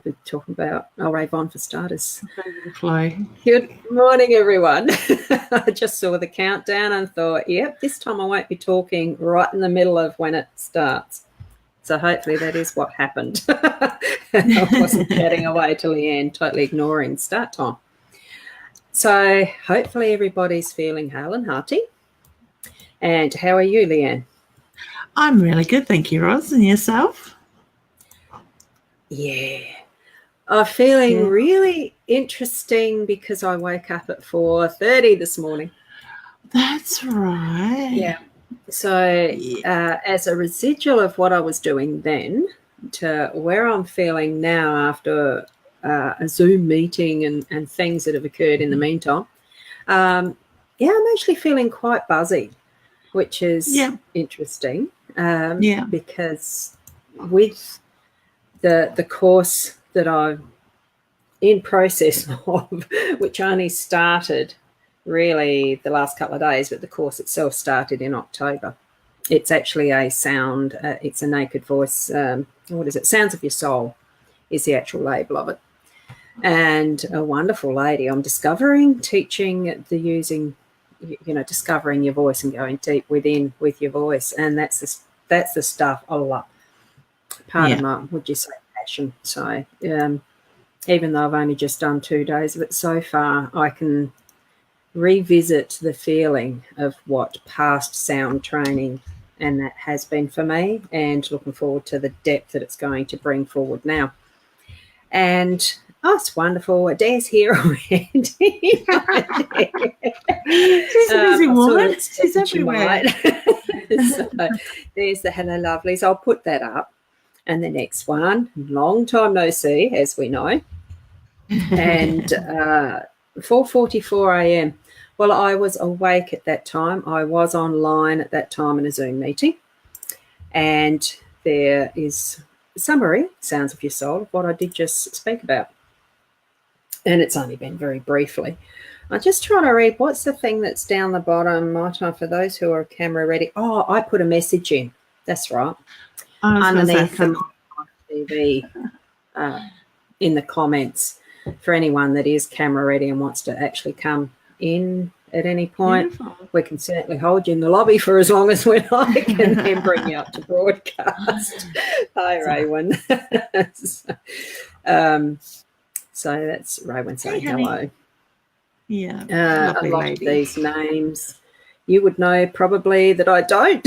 be talking about Avon for starters. Flow. Good morning, everyone. I just saw the countdown and thought, yep, this time I won't be talking right in the middle of when it starts. So hopefully that is what happened. I wasn't chatting away to Leanne, totally ignoring start time. So hopefully everybody's feeling hale and hearty. And how are you, Leanne? I'm really good, thank you, Ros. And yourself? Yeah. I'm feeling really interesting because I woke up at 4:30 this morning. That's right. Yeah. So as a residual of what I was doing then to where I'm feeling now after a Zoom meeting and things that have occurred in the meantime, I'm actually feeling quite buzzy, which is interesting because with the course that I'm in process of, which only started really the last couple of days, but the course itself started in October. It's actually a sound, it's a naked voice, what is it? Sounds of Your Soul is the actual label of it. And a wonderful lady I'm discovering, teaching the using, discovering your voice and going deep within with your voice. And that's the stuff I love. Part of my, would you say, passion. So even though I've only just done 2 days of it so far, I can revisit the feeling of what past sound training and that has been for me, and looking forward to the depth that it's going to bring forward now. And it's wonderful. Adair's here already. She's a busy woman. She's everywhere. So there's the Hello Lovelies. I'll put that up. And the next one, long time no see, as we know. And 4:44 a.m. Well, I was awake at that time. I was online at that time in a Zoom meeting. And there is a summary, Sounds of Your Soul, of what I did just speak about. And it's only been very briefly. I'm just trying to read, what's the thing that's down the bottom? My time for those who are camera ready. Oh, I put a message in. That's right. Underneath the TV in the comments for anyone that is camera ready and wants to actually come in at any point. Beautiful. We can certainly hold you in the lobby for as long as we like and then bring you up to broadcast. Hi, Raywin. So that's Raywin saying hello. Yeah. A lot of these names you would know probably that I don't.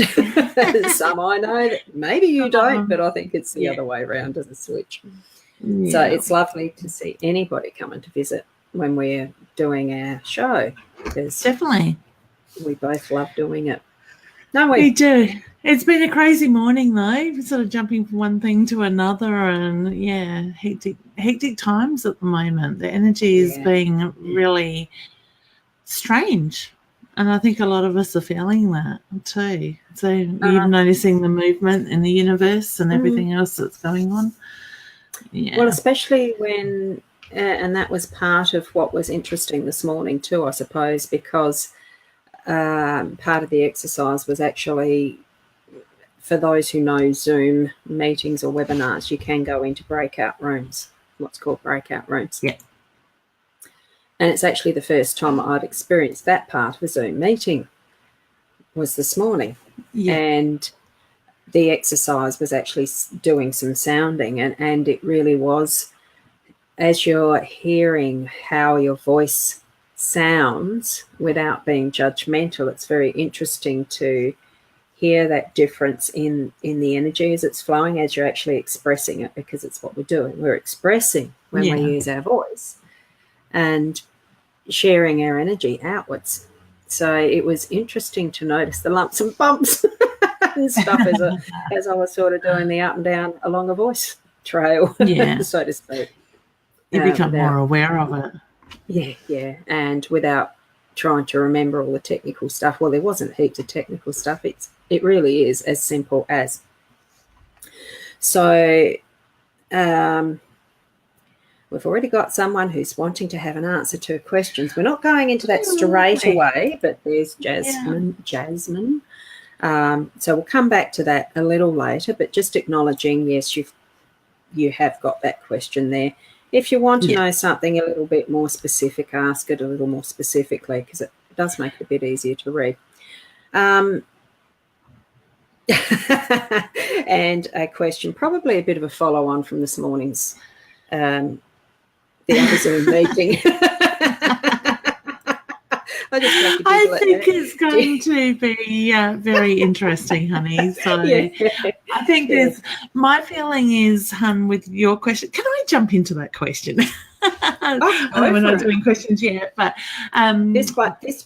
Some I know that maybe you don't, but I think it's the other way around as a switch. Yeah. So it's lovely to see anybody coming to visit when we're doing our show. Definitely. We both love doing it. No, we do. It's been a crazy morning though, sort of jumping from one thing to another, and hectic times at the moment. The energy is being really strange. And I think a lot of us are feeling that too. So you're noticing the movement in the universe and everything else that's going on. Yeah. Well, especially when, and that was part of what was interesting this morning too, I suppose, because part of the exercise was actually, for those who know Zoom meetings or webinars, you can go into breakout rooms, what's called breakout rooms. Yeah. And it's actually the first time I'd experienced that part of a Zoom meeting was this morning. Yeah. And the exercise was actually doing some sounding, and it really was, as you're hearing how your voice sounds without being judgmental, it's very interesting to hear that difference in the energy as it's flowing, as you're actually expressing it, because it's what we're doing. We're expressing when we use our voice and sharing our energy outwards. So it was interesting to notice the lumps and bumps and stuff as I was sort of doing the up and down along a voice trail, so to speak. You become more aware of it. Yeah. And without trying to remember all the technical stuff. Well, there wasn't heaps of technical stuff. It really is as simple as. So we've already got someone who's wanting to have an answer to questions. We're not going into that straight away, but there's Jasmine. So we'll come back to that a little later, but just acknowledging, yes, you've you have got that question there. If you want to Yeah. know something a little bit more specific, ask it a little more specifically, because it does make it a bit easier to read. And a question, probably a bit of a follow-on from this morning's the other Zoom meeting. I think it's going to be very interesting, honey. So I think my feeling is, hun, with your question, can I jump into that question? We're not doing questions yet, but this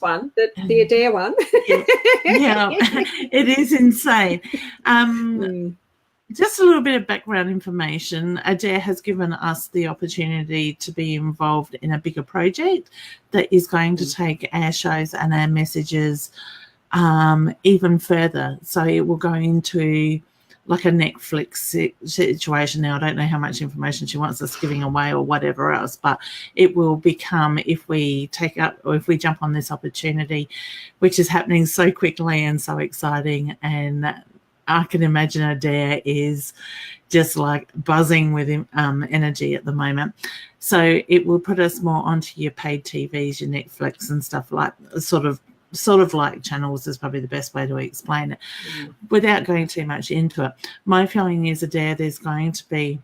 one, the Adair one. yeah, it is insane. Just a little bit of background information. Adair has given us the opportunity to be involved in a bigger project that is going to take our shows and our messages even further. So it will go into like a Netflix situation. Now, I don't know how much information she wants us giving away or whatever else, but it will become, if we take up or if we jump on this opportunity, which is happening so quickly and so exciting, and I can imagine Adair is just like buzzing with energy at the moment. So it will put us more onto your paid TVs, your Netflix and stuff like sort of like channels is probably the best way to explain it without going too much into it. My feeling is, Adair, there's going to be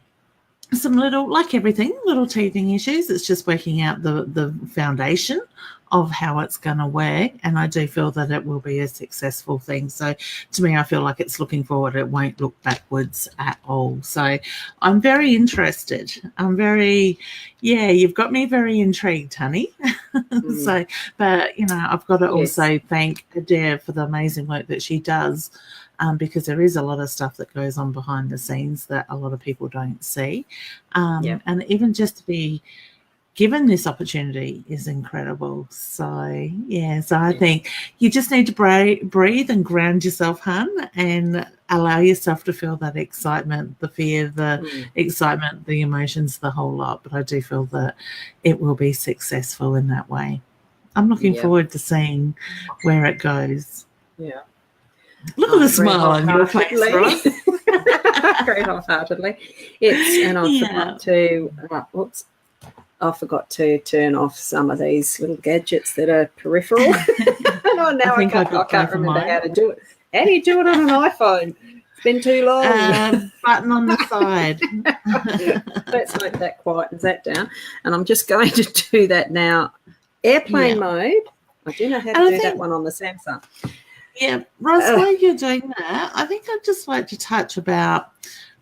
some little, like everything, little teething issues. It's just working out the foundation of how it's going to work, and I do feel that it will be a successful thing. So to me, I feel like it's looking forward. It won't look backwards at all. So I'm very interested. You've got me very intrigued, honey. So, but, I've got to also thank Adair for the amazing work that she does, because there is a lot of stuff that goes on behind the scenes that a lot of people don't see. And even just to be given this opportunity is incredible. So I think you just need to breathe and ground yourself, hun, and allow yourself to feel that excitement, the fear, the excitement, the emotions, the whole lot. But I do feel that it will be successful in that way. I'm looking forward to seeing where it goes. Yeah. Look at the smile on your face, Ros. Very wholeheartedly. I forgot to turn off some of these little gadgets that are peripheral. I can't remember how to do it. How do you do it on an iPhone? It's been too long. Button on the side. Let's make that quiet and that down. And I'm just going to do that now. Airplane mode. I do know how to do that one on the Samsung. Yeah, Ros, while you're doing that, I think I'd just like to touch about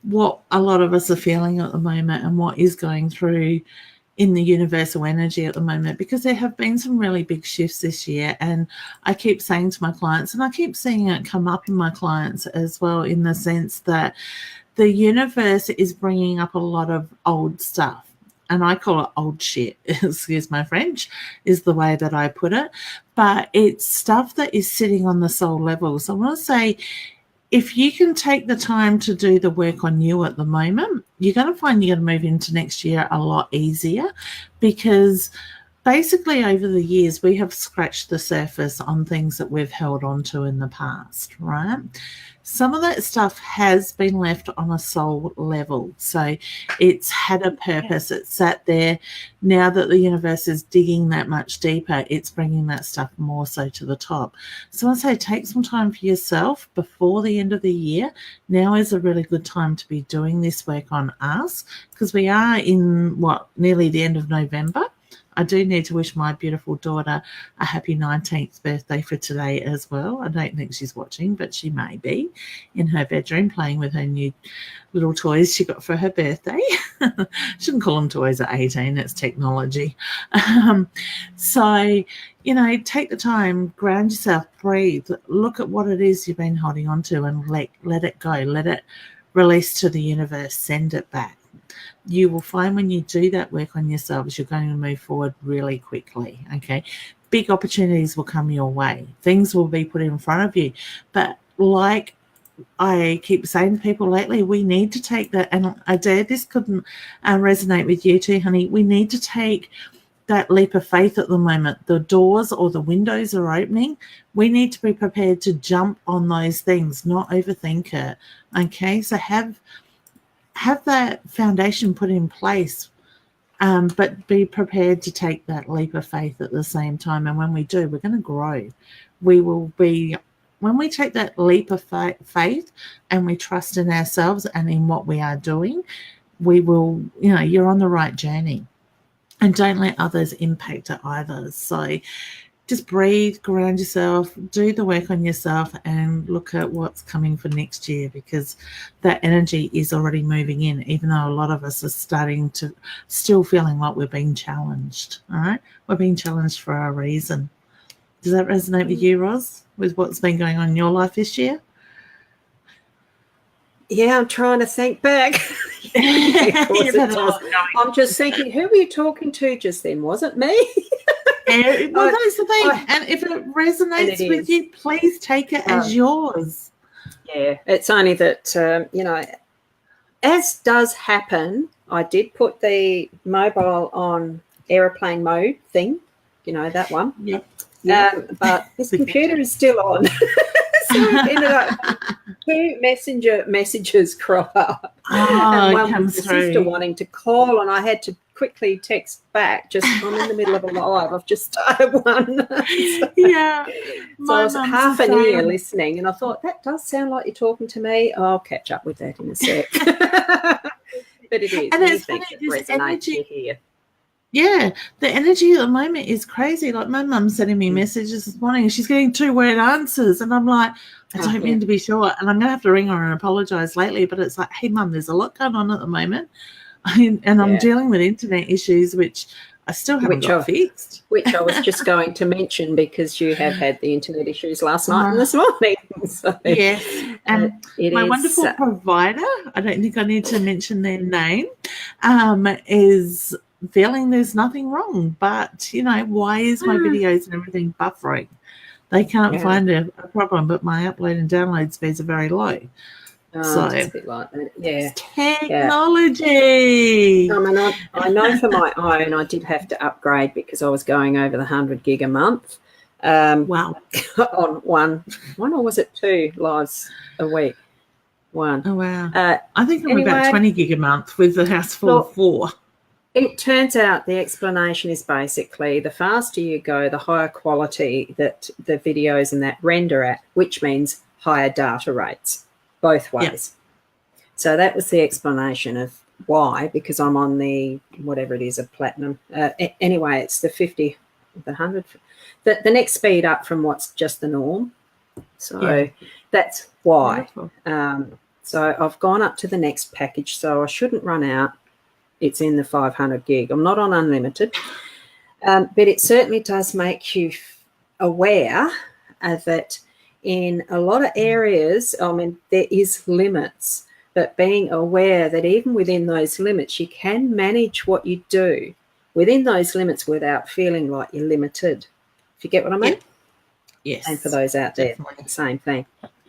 what a lot of us are feeling at the moment and what is going through in the universal energy at the moment, because there have been some really big shifts this year. And I keep saying to my clients, and I keep seeing it come up in my clients as well, in the sense that the universe is bringing up a lot of old stuff. And I call it old shit, excuse my French, is the way that I put it. But it's stuff that is sitting on the soul level. So I want to say, if you can take the time to do the work on you at the moment, you're going to find you're going to move into next year a lot easier, because basically over the years we have scratched the surface on things that we've held on to in the past, right? Some of that stuff has been left on a soul level. So it's had a purpose. It's sat there. Now that the universe is digging that much deeper, it's bringing that stuff more so to the top. So I say take some time for yourself before the end of the year. Now is a really good time to be doing this work on us, because we are in, nearly the end of November. I do need to wish my beautiful daughter a happy 19th birthday for today as well. I don't think she's watching, but she may be in her bedroom playing with her new little toys she got for her birthday. Shouldn't call them toys at 18. It's technology. So, take the time, ground yourself, breathe, look at what it is you've been holding on to, and let it go. Let it release to the universe. Send it back. You will find when you do that work on yourselves, you're going to move forward really quickly, okay? Big opportunities will come your way. Things will be put in front of you. But like I keep saying to people lately, we need to take that, and I dare this couldn't resonate with you too, honey. We need to take that leap of faith at the moment. The doors or the windows are opening. We need to be prepared to jump on those things, not overthink it, okay? So have have that foundation put in place, but be prepared to take that leap of faith at the same time. And when we do, we're going to grow. We will be, when we take that leap of faith and we trust in ourselves and in what we are doing, we will, you're on the right journey. And don't let others impact it either. So just breathe, ground yourself, do the work on yourself, and look at what's coming for next year, because that energy is already moving in, even though a lot of us are starting to still feeling like we're being challenged. All right? We're being challenged for a reason. Does that resonate with you, Ros, with what's been going on in your life this year? Yeah, I'm trying to think back. I'm just thinking, who were you talking to just then? Was it me? Well, that's the thing. And if it resonates with you, please take it as yours. Yeah, it's only that, as does happen, I did put the mobile on aeroplane mode thing, that one. Yep. But this computer is still on. So it ended up 2 messenger messages crop up. And one was the sister wanting to call, and I had to quickly text back. I'm in the middle of a live. I've just started one. So I was half an ear listening, and I thought, that does sound like you're talking to me. I'll catch up with that in a sec. But it is. And it's funny, this energy here. Yeah, the energy at the moment is crazy. Like, my mum's sending me messages this morning and she's getting 2-word answers. And I'm like, I don't mean to be short. And I'm going to have to ring her and apologise lately. But it's like, hey, Mum, there's a lot going on at the moment. And I'm dealing with internet issues, which I still haven't got fixed. Which I was just going to mention, because you have had the internet issues last night and this morning. So, yes. And my wonderful provider, I don't think I need to mention their name, is feeling there's nothing wrong, but why is my videos and everything buffering? They can't find a problem, but my upload and download speeds are very low. So it's a bit like that. Yeah, technology. I mean, I know for my own, I did have to upgrade because I was going over the 100 gig a month. Wow. On one or was it 2 lives a week? 1. Oh wow. I think I'm about 20 gig a month with the house full of 4. It turns out the explanation is basically the faster you go, the higher quality that the videos and that render at, which means higher data rates, both ways. Yep. So that was the explanation of why, because I'm on the, whatever it is, a platinum. Anyway, it's the 50, the 100, the next speed up from what's just the norm. So that's why. So I've gone up to the next package, so I shouldn't run out. It's in the 500 gig. I'm not on unlimited, but it certainly does make you aware that in a lot of areas, I mean, there is limits, but being aware that even within those limits, you can manage what you do within those limits without feeling like you're limited. If you get what I mean? Yes. And for those out there, same thing.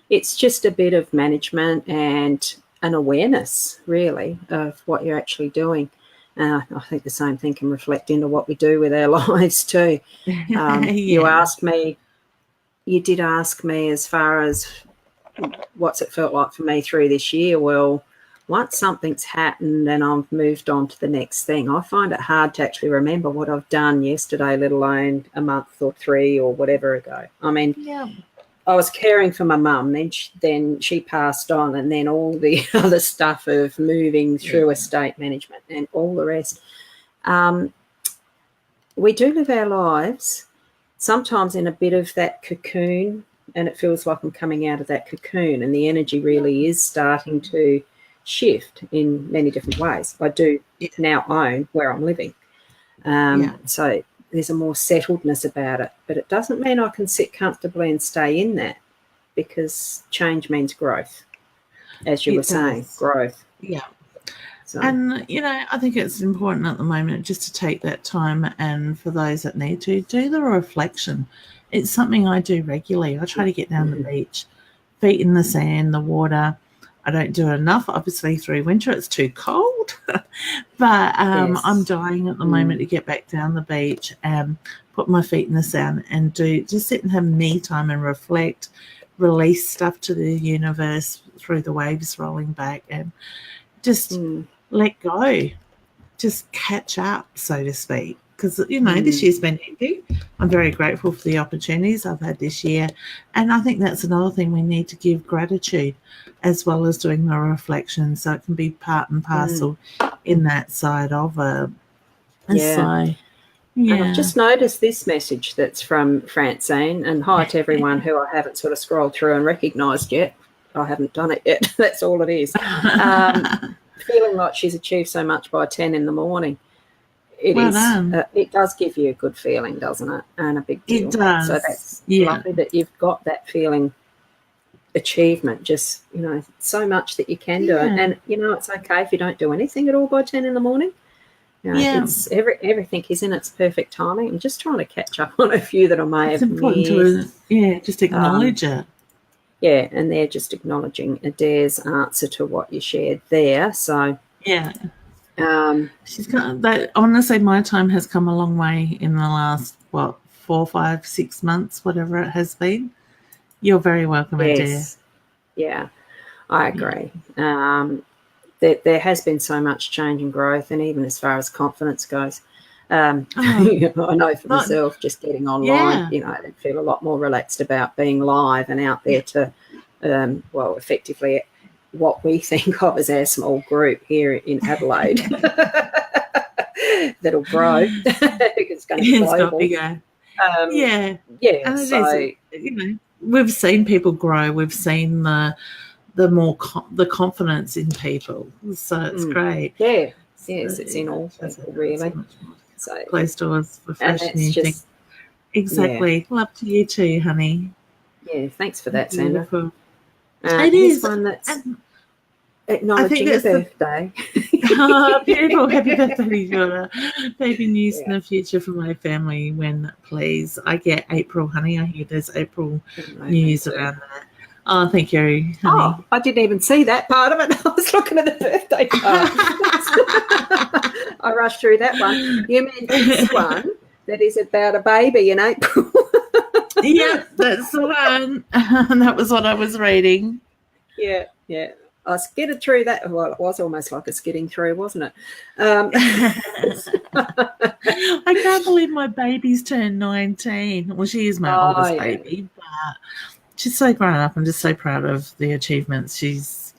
It's just a bit of management and an awareness, really, of what you're actually doing. I think the same thing can reflect into what we do with our lives too. You did ask me as far as what's it felt like for me through this year. Well, once something's happened and I've moved on to the next thing, I find it hard to actually remember what I've done yesterday, let alone a month or 3 or whatever ago. I mean, I was caring for my mum, then she passed on, and then all the other stuff of moving through estate management and all the rest. We do live our lives sometimes in a bit of that cocoon, and it feels like I'm coming out of that cocoon, and the energy really is starting to shift in many different ways. I do now own where I'm living. So there's a more settledness about it, but it doesn't mean I can sit comfortably and stay in that, because change means growth, as you were saying, growth. Yeah. So. And, I think it's important at the moment just to take that time, and for those that need to, do the reflection. It's something I do regularly. I try to get down the beach, feet in the sand, the water. I don't do it enough. Obviously, through winter, it's too cold. But I'm dying at the moment to get back down the beach and put my feet in the sand and just sit and have me time and reflect, release stuff to the universe through the waves rolling back, and just let go, just catch up, so to speak. Because, this year's been hectic. I'm very grateful for the opportunities I've had this year. And I think that's another thing we need to give gratitude as well as doing the reflection, so it can be part and parcel in that side of it. Yeah. So, and I've just noticed this message that's from Francine, and hi to everyone who I haven't sort of scrolled through and recognised yet. I haven't done it yet. That's all it is. Feeling like she's achieved so much by 10 in the morning. It does give you a good feeling, doesn't it? And a big deal. It does. So that's lovely that you've got that feeling, achievement, just, so much that you can do it. And, it's okay if you don't do anything at all by 10 in the morning. It's everything is in its perfect timing. I'm just trying to catch up on a few that I may have missed. Just acknowledge it. Yeah, and they're just acknowledging Adair's answer to what you shared there. So she's got that. I want to say my time has come a long way in the last 4, 5, 6 months, whatever it has been. You're very welcome, Adair. Yeah, I agree. There has been so much change and growth, and even as far as confidence goes. I know for myself, just getting online, I feel a lot more relaxed about being live and out there to, effectively what we think of as our small group here in Adelaide. That'll grow. It's going to be global. And so, we've seen people grow. We've seen the confidence in people. So it's great. Yeah. Yes, it's in all people, really. So play stores for fresh new things. Exactly. Yeah. Love to you too, honey. Yeah, thanks for that, Sandra. It is one that's acknowledging your birthday. Beautiful. Happy birthday to your baby news in the future for my family when, please. I get April, honey. I hear there's April news around that. Oh, thank you, honey. Oh, I didn't even see that part of it. I was looking at the birthday card. I rushed through that one. You mean this one that is about a baby in April? Yeah, that's the one. That was what I was reading. Yeah. I skidded through that. Well, it was almost like a skidding through, wasn't it? I can't believe my baby's turned 19. Well, she is my oldest baby, but she's so grown up. I'm just so proud of the achievements. She's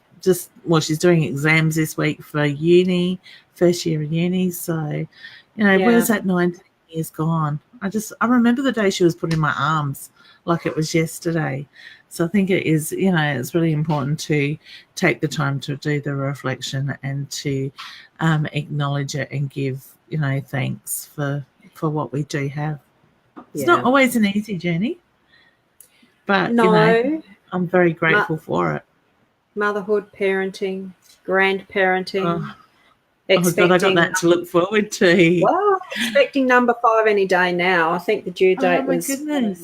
doing exams this week for uni, first year of uni. So, where's that 19 years gone? I remember the day she was put in my arms like it was yesterday. So I think it is, it's really important to take the time to do the reflection and to acknowledge it and give, thanks for what we do have. It's not always an easy journey. But, I'm very grateful for it. Motherhood, parenting, grandparenting. I got that to look forward to. Well, expecting number 5 any day now. I think the due date was a couple of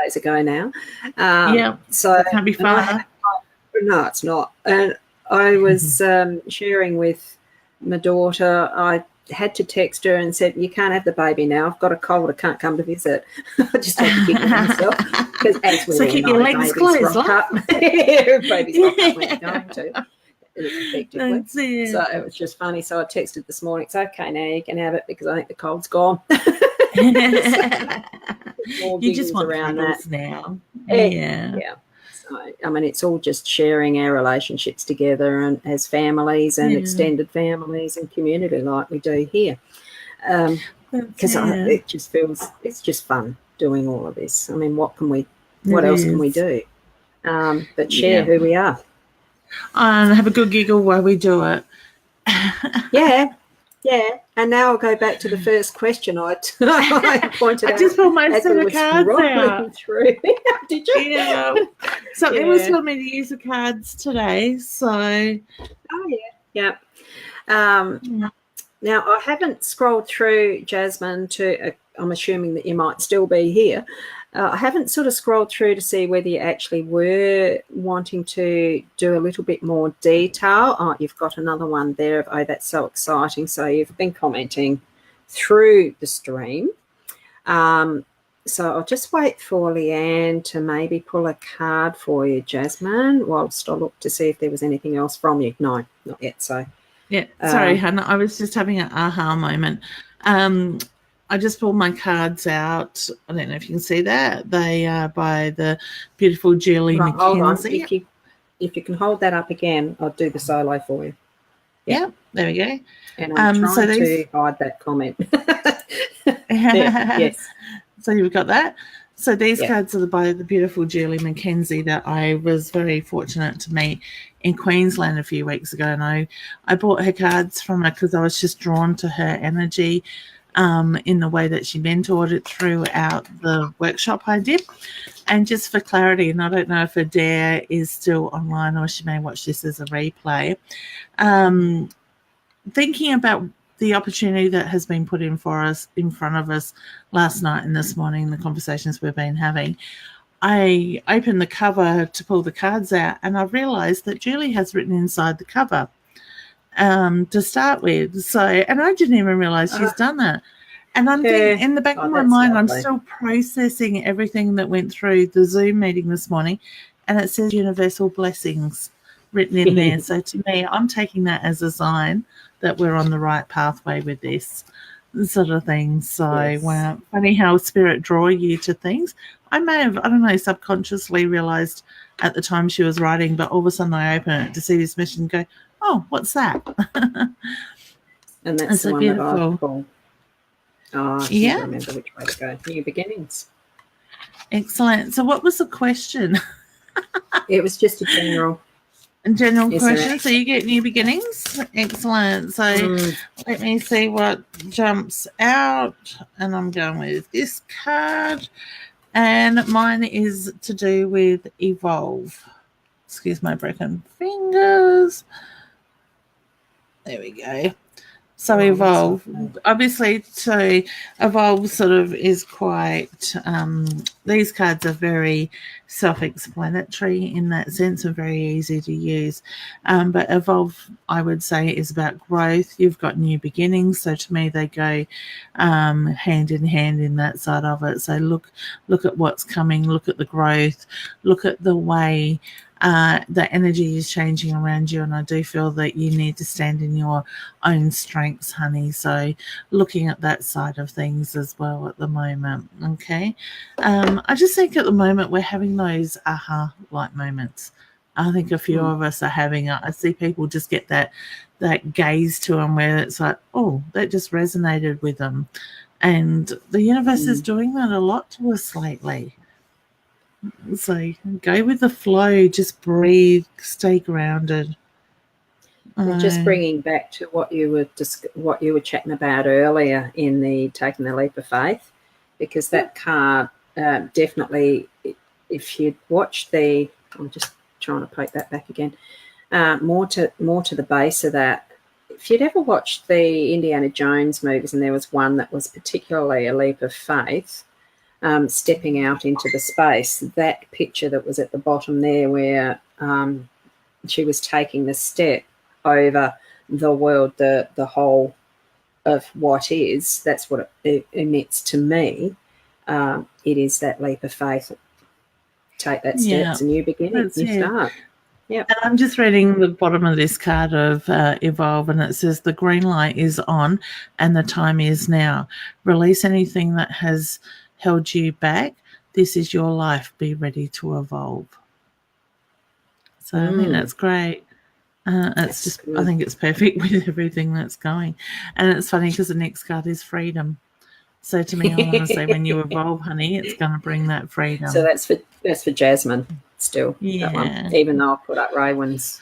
days ago now. So it can't be far. No, it's not. And I was sharing with my daughter. I had to text her and said, you can't have the baby now. I've got a cold. I can't come to visit. I just had to keep it myself. Because as we keep your legs closed. Baby's rock up when you're going to. Effectively. So it was just funny. So I texted this morning, it's okay now, you can have it because I think the cold's gone. You just want around that now. Yeah. So, it's all just sharing our relationships together and as families and extended families and community like we do here. Because it just feels, it's just fun doing all of this. What else can we do? But share who we are. And have a good giggle while we do it. Yeah. And now I'll go back to the first question I pointed out. I just pulled my set of cards out. Through. Did you? Yeah. Something was telling me to use the cards today. So. Oh, yeah. Now, I haven't scrolled through, Jasmine, I'm assuming that you might still be here. I haven't sort of scrolled through to see whether you actually were wanting to do a little bit more detail. Oh, you've got another one there. Oh, that's so exciting. So you've been commenting through the stream. So I'll just wait for Leanne to maybe pull a card for you, Jasmine, whilst I look to see if there was anything else from you. No, not yet. So yeah, sorry, Hannah. I was just having an aha moment. I just pulled my cards out. I don't know if you can see that. They are by the beautiful Julie right, hold on. Mackenzie. If you can hold that up again, I'll do the solo for you. Yeah, there we go. And I'm trying to hide that comment. Yes. So you've got that. So these cards are by the beautiful Julie Mackenzie that I was very fortunate to meet in Queensland a few weeks ago. And I bought her cards from her because I was just drawn to her energy in the way that she mentored it throughout the workshop I did. And just for clarity, and I don't know if Adair is still online or she may watch this as a replay, thinking about the opportunity that has been put in front of us last night and this morning, the conversations we've been having, I opened the cover to pull the cards out, and I realised that Julie has written inside the cover to start with. So, and I didn't even realise she's done that. And I'm thinking, in the back of my mind, lovely. I'm still processing everything that went through the Zoom meeting this morning, and it says universal blessings written in there. So to me, I'm taking that as a sign that we're on the right pathway with this sort of thing. So wow, funny how spirit draw you to things. I may have, I don't know, subconsciously realised at the time she was writing, but all of a sudden I open it to see this mission and go, oh, what's that? And that's the one beautiful. That I call. Oh, I can't remember which way to go. New beginnings. Excellent. So what was the question? It was just a general question. So you get new beginnings. Excellent. So let me see what jumps out. And I'm going with this card. And mine is to do with evolve. Excuse my broken fingers. There we go. So evolve, obviously, to evolve sort of is quite, these cards are very self-explanatory in that sense and very easy to use. But evolve, I would say, is about growth. You've got new beginnings. So to me, they go hand in hand in that side of it. So look at what's coming, look at the growth, look at the way the energy is changing around you, and I do feel that you need to stand in your own strengths, honey. So looking at that side of things as well at the moment. Okay. I just think at the moment we're having those aha-like moments. I think a few of us are having it. I see people just get that gaze to them where it's like, oh, that just resonated with them. And the universe is doing that a lot to us lately. So go with the flow, just breathe, stay grounded. And just bringing back to what you were chatting about earlier in the taking the leap of faith, because that card definitely, if you'd watched I'm just trying to poke that back again, more to the base of that. If you'd ever watched the Indiana Jones movies, and there was one that was particularly a leap of faith, stepping out into the space, that picture that was at the bottom there where she was taking the step over the world, the whole of what is, that's what it emits to me. It is that leap of faith. Take that step. It's a new beginning. You start. Yeah. And I'm just reading the bottom of this card of Evolve, and it says the green light is on and the time is now. Release anything that has held you back. This is your life. Be ready to evolve. So I think that's great. It's just good. I think it's perfect with everything that's going. And it's funny because the next card is freedom. So to me, I want to say when you evolve, honey, it's going to bring that freedom. So that's for Jasmine still. That one. Even though I put up Raywin's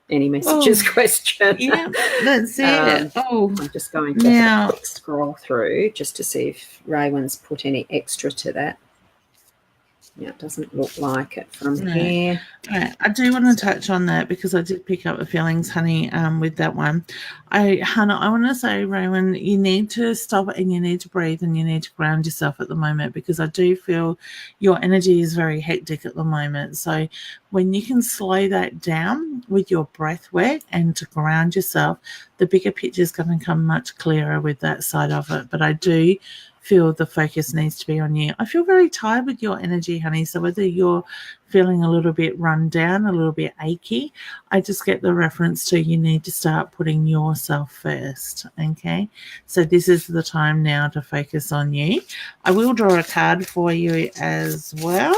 any messages question. Yeah, that's it. I'm just going to have a quick scroll through just to see if Raywin's put any extra to that. Yeah, it doesn't look like it from here. Right. I do want to touch on that because I did pick up the feelings, honey, with that one. Hannah, I want to say, Raywin, you need to stop and you need to breathe and you need to ground yourself at the moment, because I do feel your energy is very hectic at the moment. So when you can slow that down with your breath work and to ground yourself, the bigger picture is going to come much clearer with that side of it. But I do feel the focus needs to be on you. I feel very tired with your energy, honey. So whether you're feeling a little bit run down, a little bit achy, I just get the reference to you need to start putting yourself first. Okay. So this is the time now to focus on you. I will draw a card for you as well.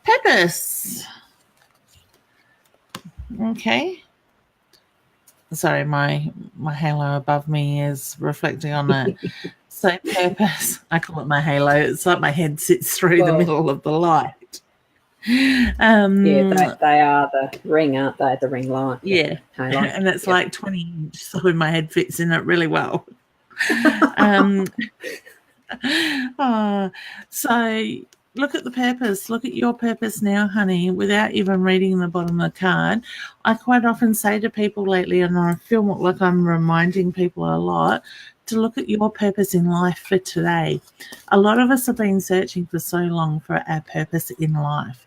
Purpose. Okay. Sorry, my halo above me is reflecting on it. So purpose, I call it my halo. It's like my head sits through the middle of the light. Yeah, they are the ring, aren't they? The ring light. Yeah, halo. And it's like 20 inch, so my head fits in it really well. So look at the purpose. Look at your purpose now, honey, without even reading the bottom of the card. I quite often say to people lately, and I feel like I'm reminding people a lot, to look at your purpose in life for today. A lot of us have been searching for so long for our purpose in life.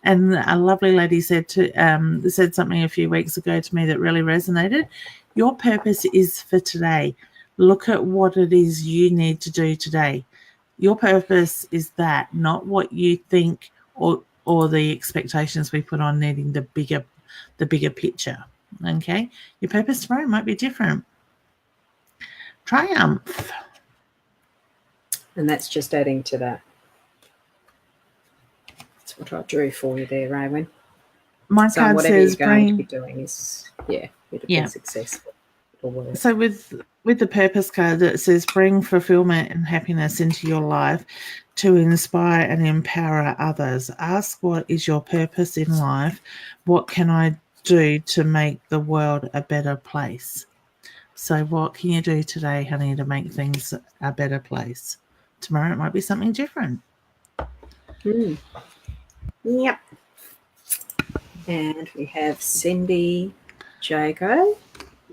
And a lovely lady said something a few weeks ago to me that really resonated. Your purpose is for today. Look at what it is you need to do today. Your purpose is that, not what you think or the expectations we put on needing the bigger picture. Okay? Your purpose tomorrow might be different. Triumph. And that's just adding to that. That's what I drew for you there, Raywin. My so card whatever says you're going to be doing is, it'll be successful. It'll work. So with the purpose card, it says bring fulfillment and happiness into your life to inspire and empower others. Ask what is your purpose in life? What can I do to make the world a better place? So what can you do today, honey, to make things a better place? Tomorrow it might be something different. Yep. And we have Cindy Jago.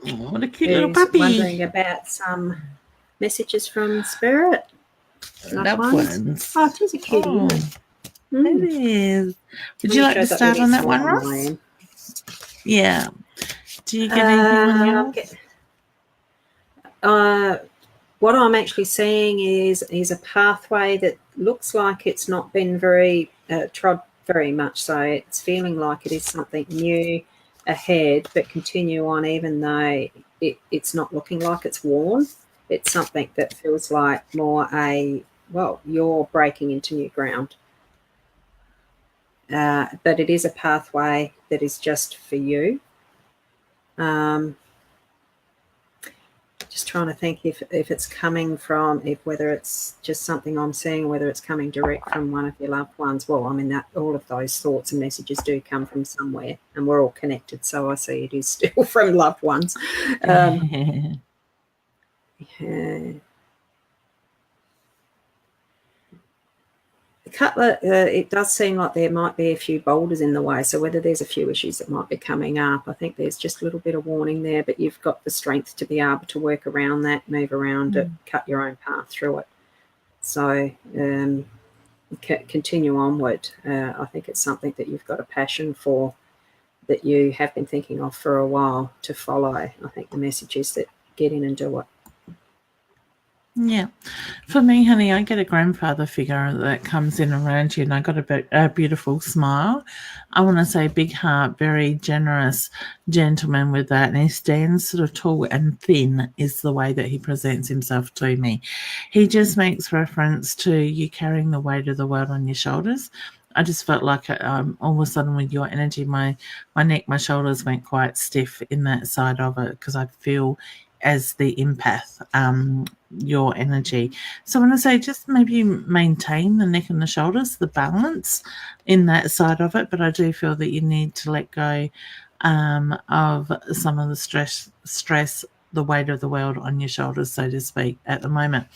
Oh, what a cute little puppy. Wondering about some messages from Spirit. Loved ones. Oh, it is a cute one. It is. Would you like to start on that one, Ros? Yeah. Do you get anything on yours? What I'm actually seeing is a pathway that looks like it's not been very trod very much. So it's feeling like it is something new ahead, but continue on even though it's not looking like it's worn. It's something that feels like more you're breaking into new ground. But it is a pathway that is just for you. Just trying to think if it's coming from, whether it's just something I'm seeing, or whether it's coming direct from one of your loved ones. Well, I mean, that all of those thoughts and messages do come from somewhere, and we're all connected. So I see it is still from loved ones. It does seem like there might be a few boulders in the way. So whether there's a few issues that might be coming up, I think there's just a little bit of warning there, but you've got the strength to be able to work around that, move around it, cut your own path through it. So continue onward. I think it's something that you've got a passion for, that you have been thinking of for a while to follow. I think the message is that get in and do it. Yeah. For me, honey, I get a grandfather figure that comes in around you, and I got a beautiful smile. I want to say big heart, very generous gentleman with that, and he stands sort of tall and thin is the way that he presents himself to me. He just makes reference to you carrying the weight of the world on your shoulders. I just felt like all of a sudden with your energy, my neck, my shoulders went quite stiff in that side of it, because I feel as the empath, your energy. So when I say just maybe maintain the neck and the shoulders, the balance in that side of it, but I do feel that you need to let go of some of the stress, the weight of the world on your shoulders, so to speak, at the moment.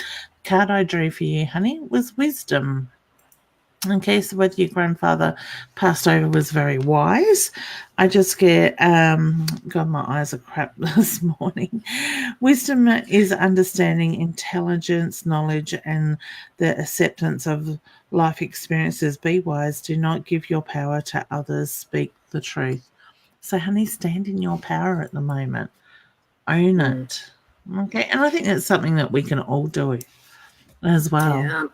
Card I drew for you, honey, was wisdom. Okay, so whether your grandfather passed over was very wise. I just get, God, my eyes are crap this morning. Wisdom is understanding, intelligence, knowledge, and the acceptance of life experiences. Be wise. Do not give your power to others. Speak the truth. So, honey, stand in your power at the moment. Own it. Okay, and I think that's something that we can all do as well. Yeah.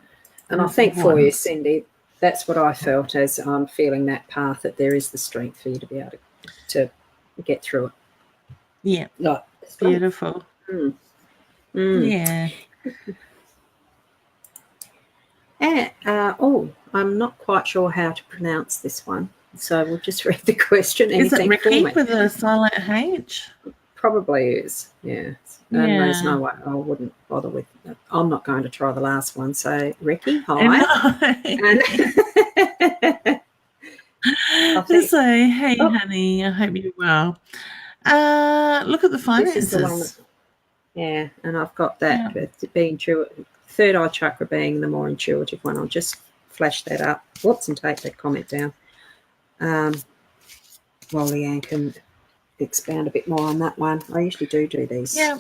And I think for you, Cindy, that's what I felt as I'm feeling that path, that there is the strength for you to be able to get through it. Yeah. Like, beautiful. Yeah. And, I'm not quite sure how to pronounce this one, so we'll just read the question. Is it Ricky for me? with a silent H? Probably is, yeah. And there's no way I wouldn't bother with it. I'm not going to try the last one. So, Ricky, hi. So, hey, honey, I hope you're well. Look at the finances. This is the one that, and I've got that being true. Third eye chakra being the more intuitive one. I'll just flash that up. Whoops, and take that comment down. While Leanne can expand a bit more on that one. I usually do these. Yeah.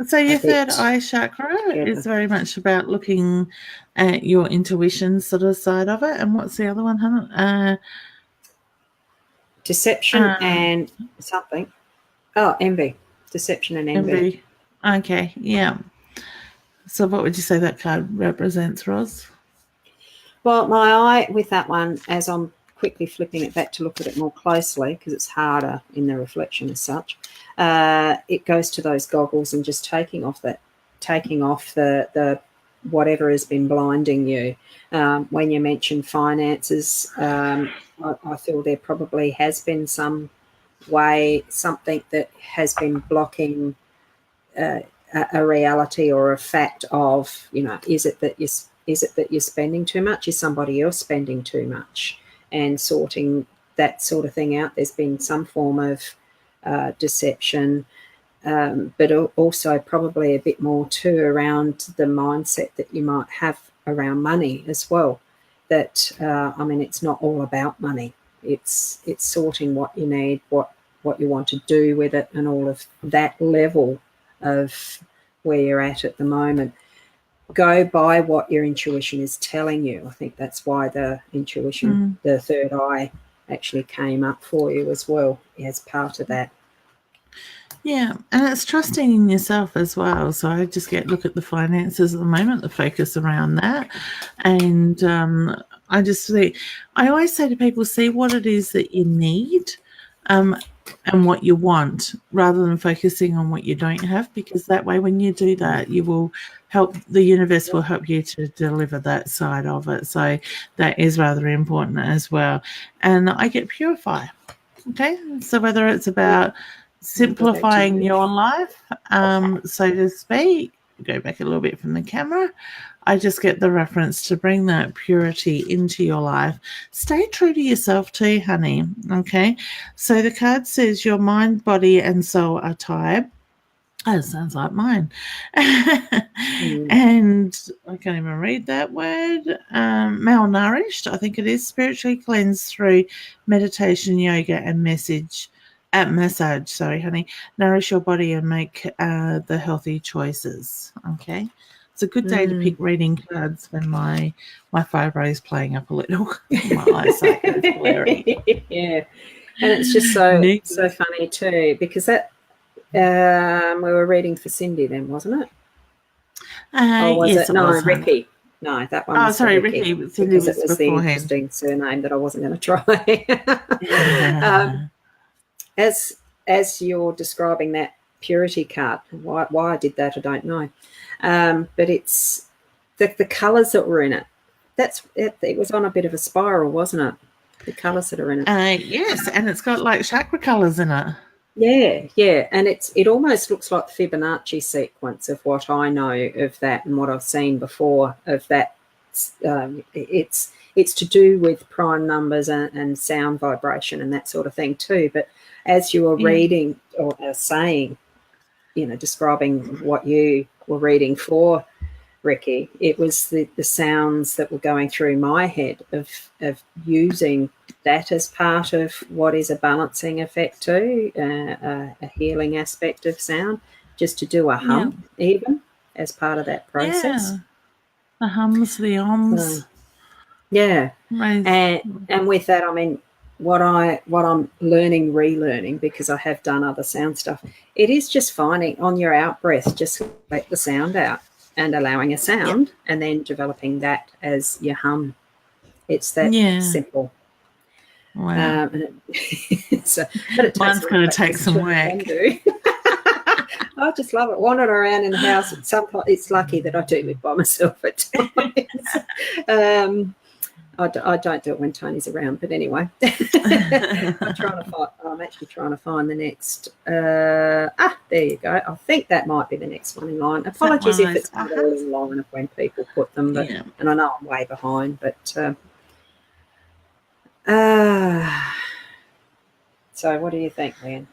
So your third eye chakra is very much about looking at your intuition sort of side of it. And what's the other one, Hannah? Deception and something. Oh, envy. Deception and envy. Okay, yeah. So what would you say that card represents, Ros? Well, my eye with that one, as I'm quickly flipping it back to look at it more closely, because it's harder in the reflection as such, it goes to those goggles and just taking off the whatever has been blinding you. When you mention finances, I feel there probably has been something that has been blocking a reality or a fact of, is it that you're spending too much? Is somebody else spending too much? And sorting that sort of thing out. There's been some form of deception, but also probably a bit more too around the mindset that you might have around money as well. That it's not all about money. It's sorting what you need, what you want to do with it, and all of that level of where you're at the moment. Go by what your intuition is telling you. I think that's why the intuition, the third eye, actually came up for you as well as part of that. Yeah, and it's trusting in yourself as well. So I just look at the finances at the moment, the focus around that. And I always say to people, see what it is that you need and what you want, rather than focusing on what you don't have, because that way when you do that, you will the universe will help you to deliver that side of it. So that is rather important as well. And I get purify. Okay, so whether it's about simplifying your life, so to speak, go back a little bit from the camera, I just get the reference to bring that purity into your life. Stay true to yourself too, honey. Okay, so the card says your mind, body, and soul are tired. Oh, sounds like mine. And I can't even read that word. Malnourished, I think it is, spiritually cleansed through meditation, yoga, and massage. Sorry, honey. Nourish your body and make the healthy choices. Okay. It's a good day to pick reading cards when my fibro is playing up a little. My eyesight is blurry. Yeah. And it's just so funny too, because that we were reading for Cindy then, wasn't it? Was yes, it? No, was, Ricky. No, that one. Oh, sorry, Ricky. Cindy because it was the interesting surname that I wasn't going to try. As you're describing that purity card, why I did that, I don't know. But it's the colours that were in it. It was on a bit of a spiral, wasn't it? The colours that are in it. Yes, and it's got like chakra colours in it. Yeah, and it almost looks like the Fibonacci sequence of what I know of that and what I've seen before of that. It's to do with prime numbers and sound vibration and that sort of thing too. But as you were reading or saying, describing what you were reading for Ricky, it was the sounds that were going through my head of using that as part of what is a balancing effect too, a healing aspect of sound, just to do a hum even as part of that process. Yeah. The hums, the ums. And with that, I mean, what I'm learning, relearning, because I have done other sound stuff, it is just finding on your out breath, just let the sound out and allowing a sound, and then developing that as your hum. It's that simple. Wow. But it Mine's going to take some work. I just love it. Wandering around in the house. Sometimes it's lucky that I do live by myself at times. I don't do it when Tony's around, but anyway. I'm actually trying to find the next. There you go. I think that might be the next one in line. Apologies if it's not all in line of when people put them, but and I know I'm way behind, but so what do you think, Leanne?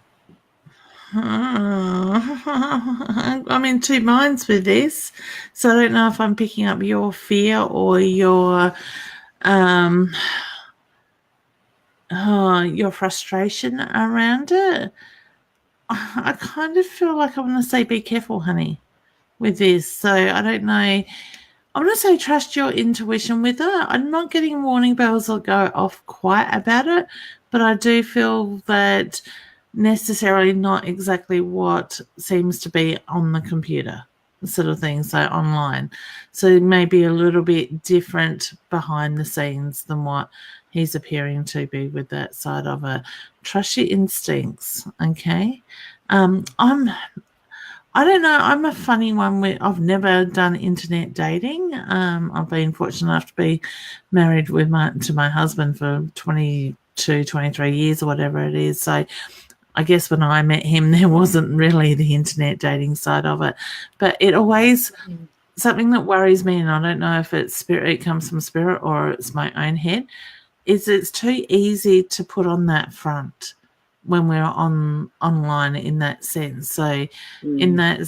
I'm in two minds with this, so I don't know if I'm picking up your fear or your frustration around it. I kind of feel like I want to say be careful, honey, with this. So I don't know. I'm going to say trust your intuition with it. I'm not getting warning bells that go off quite about it, but I do feel that necessarily not exactly what seems to be on the computer sort of thing, so online. So maybe a little bit different behind the scenes than what he's appearing to be with that side of it. Trust your instincts, okay? I don't know. I'm a funny one. I've never done internet dating. I've been fortunate enough to be married to my husband for 22, 23 years or whatever it is. So I guess when I met him, there wasn't really the internet dating side of it. But it always, something that worries me, and I don't know if it's spirit, it comes from spirit or it's my own head, is it's too easy to put on that front when we're online in that sense. So in that,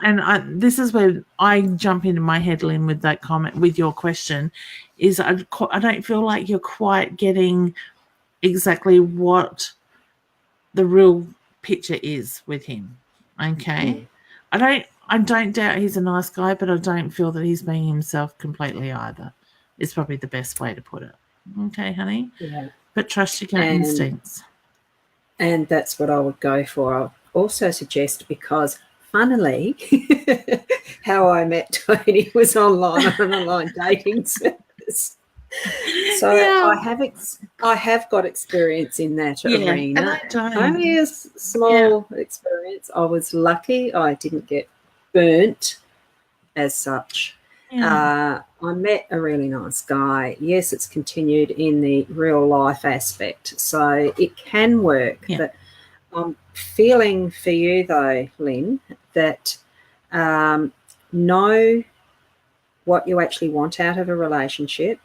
and this is where I jump into my head, Lynn, with that comment, with your question, is I don't feel like you're quite getting exactly what the real picture is with him. Okay. I don't doubt he's a nice guy, but I don't feel that he's being himself completely either. It's probably the best way to put it. Okay, honey? Yeah. But trust your gut instincts. And that's what I would go for. I'll also suggest, because funnily, how I met Tony was online on an online dating service. So I have got experience in that arena. Only a small experience. I was lucky. I didn't get burnt as such. I met a really nice guy. Yes, it's continued in the real life aspect, so it can work. But I'm feeling for you though, Lynn, that know what you actually want out of a relationship.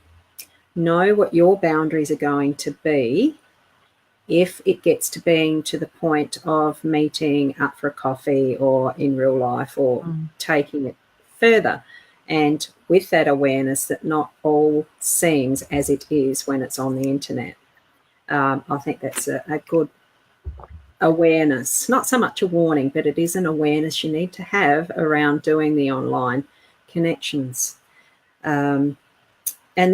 Know what your boundaries are going to be if it gets to being to the point of meeting up for a coffee or in real life or taking it further. And with that awareness that not all seems as it is when it's on the internet. I think that's a good awareness. Not so much a warning, but it is an awareness you need to have around doing the online connections. And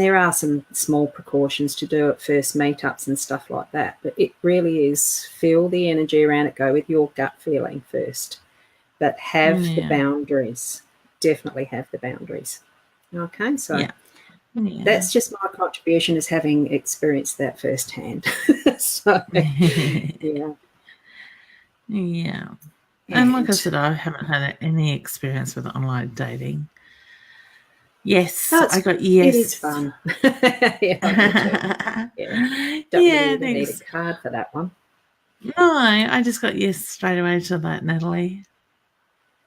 there are some small precautions to do at first meetups and stuff like that. But it really is feel the energy around it, go with your gut feeling first. But have the boundaries. Definitely have the boundaries. Okay, so that's just my contribution, as having experienced that firsthand. So, yeah. And like I said, I haven't had any experience with online dating. Yes, I got yes. It is fun. Don't really need a card for that one. No, I just got yes straight away to that, Natalie.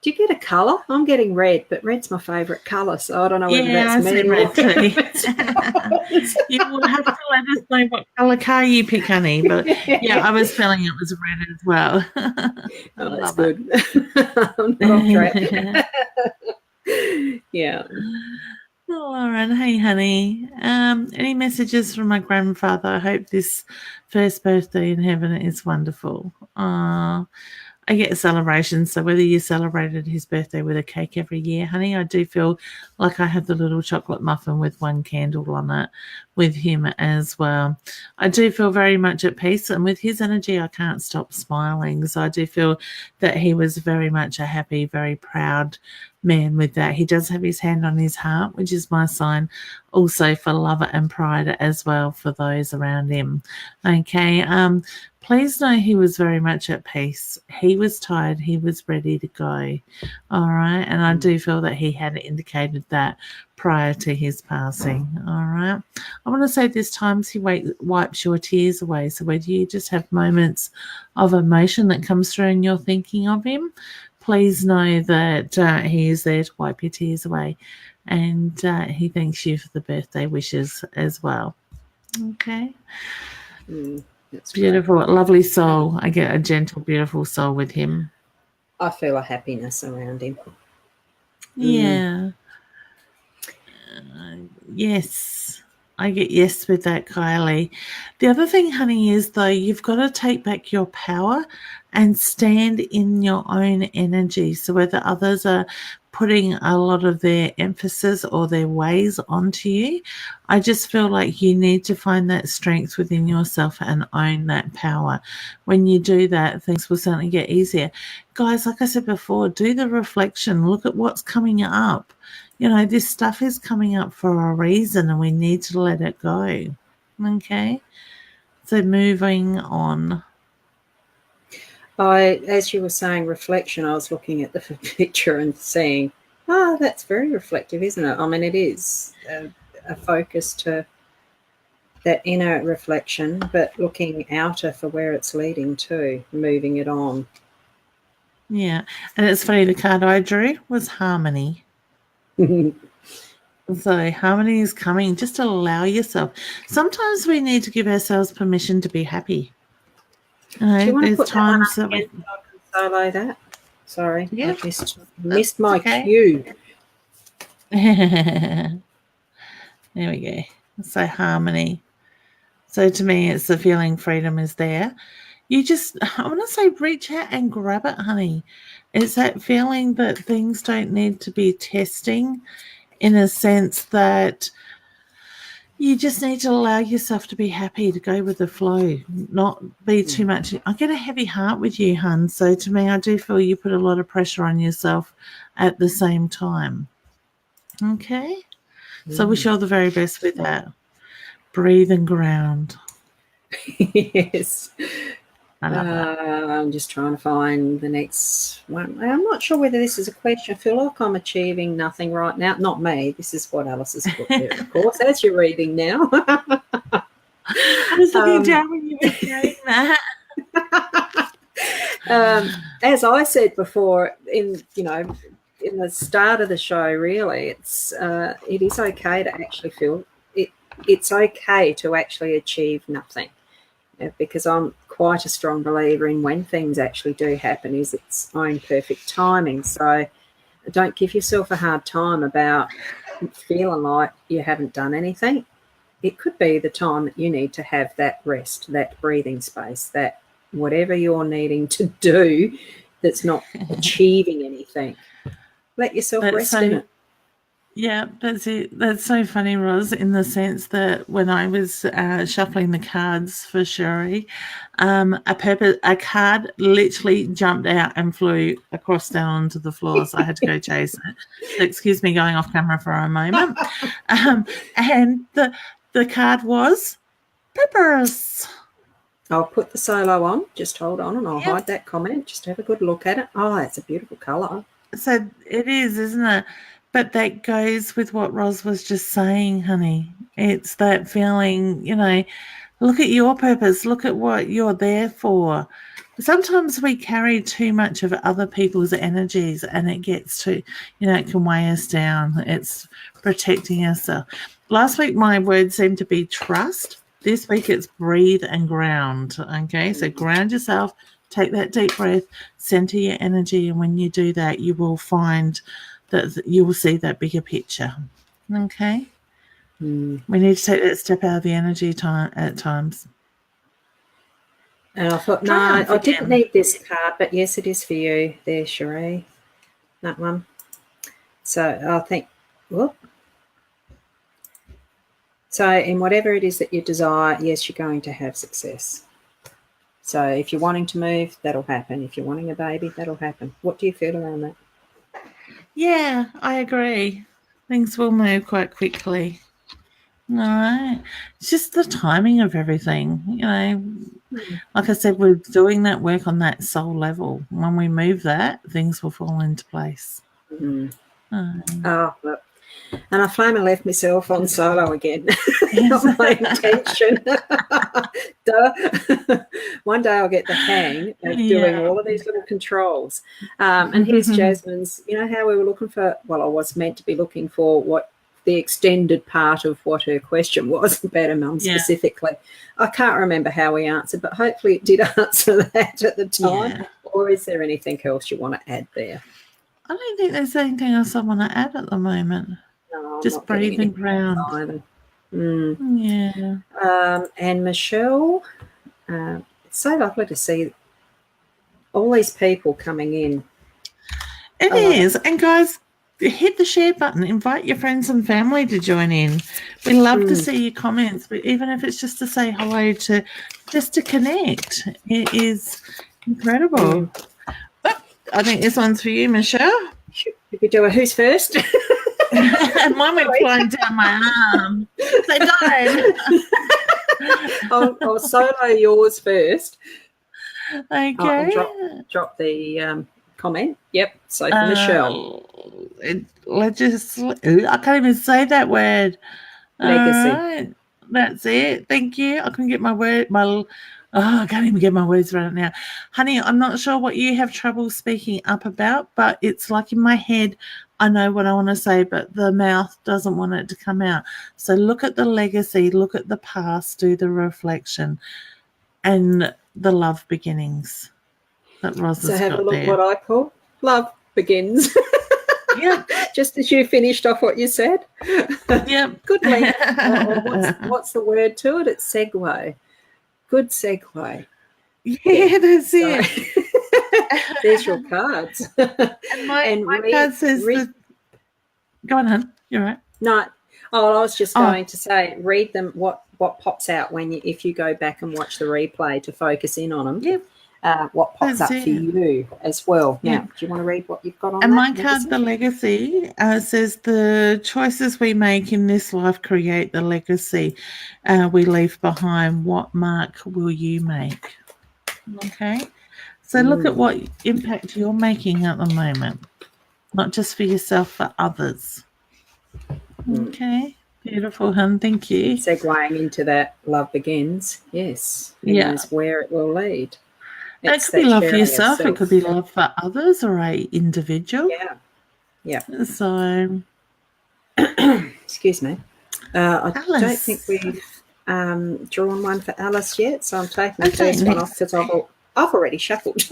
Do you get a colour? I'm getting red, but red's my favourite colour, so I don't know whether that's me or red too. You will have to let us know what colour car you pick, honey. But I was feeling it was red as well. Oh, that's good. I'm not off track. Oh, all right. Hey, honey. Any messages from my grandfather? I hope this first birthday in heaven is wonderful. I get a celebration. So whether you celebrated his birthday with a cake every year, honey, I do feel like I have the little chocolate muffin with one candle on it with him as well. I do feel very much at peace. And with his energy, I can't stop smiling. So I do feel that he was very much a happy, very proud man with that. He does have his hand on his heart, which is my sign also for love and pride as well for those around him. Okay. Please know he was very much at peace. He was tired. He was ready to go. All right. And I do feel that he had indicated that prior to his passing. All right. I want to say this times he wipes your tears away. So whether you just have moments of emotion that comes through and you're thinking of him, please know that he is there to wipe your tears away. And he thanks you for the birthday wishes as well. Okay. That's beautiful, great. Lovely soul. I get a gentle, beautiful soul with him. I feel a happiness around him. Yeah. Yes. I get yes with that, Kylie. The other thing, honey, is though you've got to take back your power and stand in your own energy. So whether others are putting a lot of their emphasis or their ways onto you, I just feel like you need to find that strength within yourself and own that power. When you do that, things will certainly get easier. Guys, like I said before, do the reflection. Look at what's coming up. You know, this stuff is coming up for a reason and we need to let it go. Okay? So moving on. As you were saying reflection, I was looking at the picture and seeing, that's very reflective, isn't it? I mean, it is a focus to that inner reflection, but looking outer for where it's leading to, moving it on. Yeah. And it's funny, the card I drew was harmony. So harmony is coming. Just allow yourself. Sometimes we need to give ourselves permission to be happy. Do you want to put times that we can solo that? Sorry, yeah. I missed my cue. There we go. So harmony. So to me, it's the feeling freedom is there. You just, I want to say, reach out and grab it, honey. It's that feeling that things don't need to be testing, in a sense that you just need to allow yourself to be happy, to go with the flow, not be too much. I get a heavy heart with you, hun. So to me, I do feel you put a lot of pressure on yourself at the same time. Okay? So I wish you all the very best with that. Breathe and ground. Yes. I love that. I'm just trying to find the next one. I'm not sure whether this is a question. I feel like I'm achieving nothing right now. Not me. This is what Alice has put there, of course, as you're reading now. I was looking down when you were saying that. As I said before, in the start of the show, really, it is okay to actually feel it. It's okay to actually achieve nothing. Because I'm quite a strong believer in when things actually do happen is its own perfect timing. So don't give yourself a hard time about feeling like you haven't done anything. It could be the time that you need to have that rest, that breathing space, that whatever you're needing to do that's not achieving anything. Let yourself rest in it. Yeah, that's it. That's so funny, Ros, in the sense that when I was shuffling the cards for Sherry, a card literally jumped out and flew across down onto the floor, so I had to go chase it. So excuse me going off camera for a moment. And the card was peppers. I'll put the solo on. Just hold on and I'll hide that comment. Just have a good look at it. Oh, it's a beautiful colour. So it is, isn't it? But that goes with what Ros was just saying, honey. It's that feeling, look at your purpose. Look at what you're there for. Sometimes we carry too much of other people's energies and it gets to, it can weigh us down. It's protecting ourselves. Last week, my word seemed to be trust. This week, it's breathe and ground. Okay, so ground yourself. Take that deep breath, center your energy. And when you do that, you will find that you will see that bigger picture. Okay? We need to take that step out of the energy at times. And I thought, no, Triumph I didn't again. need this card, but yes, it is for you. There, Cherie, that one. So I think, whoop. So in whatever it is that you desire, yes, you're going to have success. So if you're wanting to move, that'll happen. If you're wanting a baby, that'll happen. What do you feel around that? Yeah, I agree. Things will move quite quickly. All right. It's just the timing of everything. You know, like I said, we're doing that work on that soul level. When we move that, things will fall into place. Mm. Oh, look. And I flame left myself on solo again. Not my intention. Duh. One day I'll get the hang of doing all of these little controls. And here's Jasmine's, you know how we were looking for, well, I was meant to be looking for what the extended part of what her question was about her mum specifically. I can't remember how we answered, but hopefully it did answer that at the time. Yeah. Or is there anything else you want to add there? I don't think there's anything else I want to add at the moment. No, I'm just not breathing around. Either. Mm. Yeah. And Michelle, it's so lovely to see all these people coming in. It is. And guys, hit the share button. Invite your friends and family to join in. We love to see your comments, but even if it's just to say hello, just to connect, it is incredible. Oh, I think this one's for you, Michelle. You could do a who's first. Mine went flying down my arm. So don't. I'll solo yours first. Okay. I'll drop the comment. Yep. So for Michelle. I can't even say that word. Legacy. Right. That's it. Thank you. I couldn't get I can't even get my words right now. Honey, I'm not sure what you have trouble speaking up about, but it's like in my head, I know what I want to say, but the mouth doesn't want it to come out. So look at the legacy, look at the past, do the reflection, and the love beginnings that Ros has got there. So have a look what I call love begins. Yeah. Just as you finished off what you said. Yeah. Good link. What's the word to it? It's segue. Good segue. Yeah, that's it. There's your cards. And my card says go on, hon. You're right. No. I was just going to say, read them. What pops out if you go back and watch the replay to focus in on them. Yep. What pops up for you as well. Now, do you want to read what you've got on and that? My card, the legacy, says the choices we make in this life create the legacy we leave behind. What mark will you make? Okay. So look at what impact you're making at the moment, not just for yourself, for others. Okay. Beautiful, hun. Thank you. Segueing into that love begins. Yes. Who knows where it will lead. It could be love for yourself. It could be love for others or a individual. Yeah. Yeah. So, excuse me. I don't think we've drawn one for Alice yet, so I'm taking the first one off because I've already shuffled.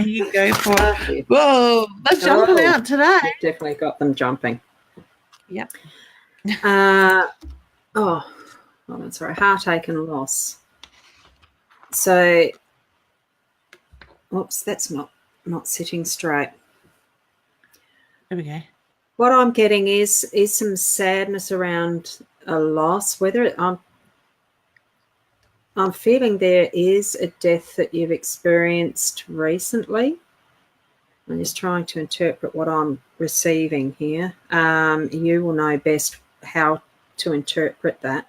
You go for it. Whoa, they're jumping out today. You've definitely got them jumping. Yep. That's right. Heartache and loss. So, oops, that's not sitting straight. There we go. What I'm getting is some sadness around a loss. Whether I'm feeling there is a death that you've experienced recently. I'm just trying to interpret what I'm receiving here. You will know best how to interpret that.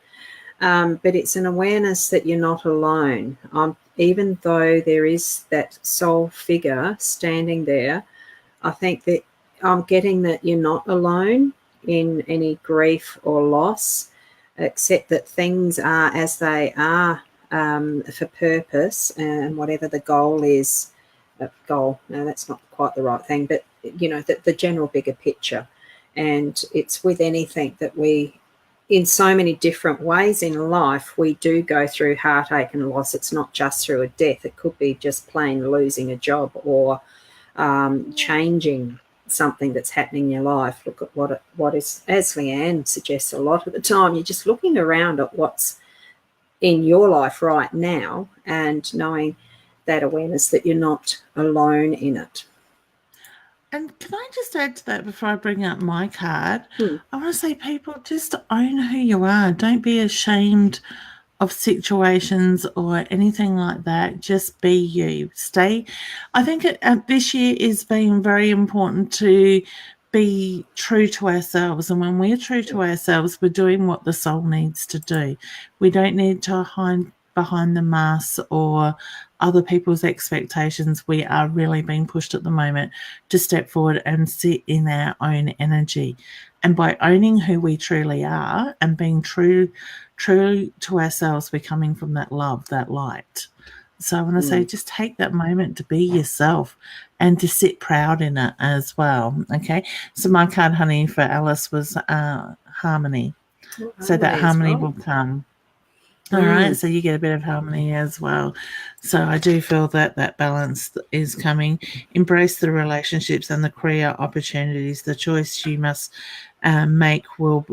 But it's an awareness that you're not alone. Even though there is that soul figure standing there, I think that I'm getting that you're not alone in any grief or loss, except that things are as they are for purpose, and whatever the goal is. No, that's not quite the right thing, but, the general bigger picture. And it's with anything that we, in so many different ways in life, we do go through heartache and loss. It's not just through a death. It could be just plain losing a job or changing something that's happening in your life. Look at what is, as Leanne suggests a lot of the time, you're just looking around at what's in your life right now, and knowing that awareness that you're not alone in it. And can I just add to that before I bring up my card? Hmm. I want to say, people, just own who you are. Don't be ashamed of situations or anything like that. Just be you. I think this year is being very important to be true to ourselves. And when we're true to ourselves, we're doing what the soul needs to do. We don't need to hide behind the mask or other people's expectations. We are really being pushed at the moment to step forward and sit in our own energy. And by owning who we truly are and being true to ourselves, we're coming from that love, that light. So I want to say, just take that moment to be yourself and to sit proud in it as well. Okay. So my card, honey, for Alice was harmony. So that harmony will come. All right, so you get a bit of harmony as well. So I do feel that that balance is coming. Embrace the relationships and the career opportunities. The choice you must make will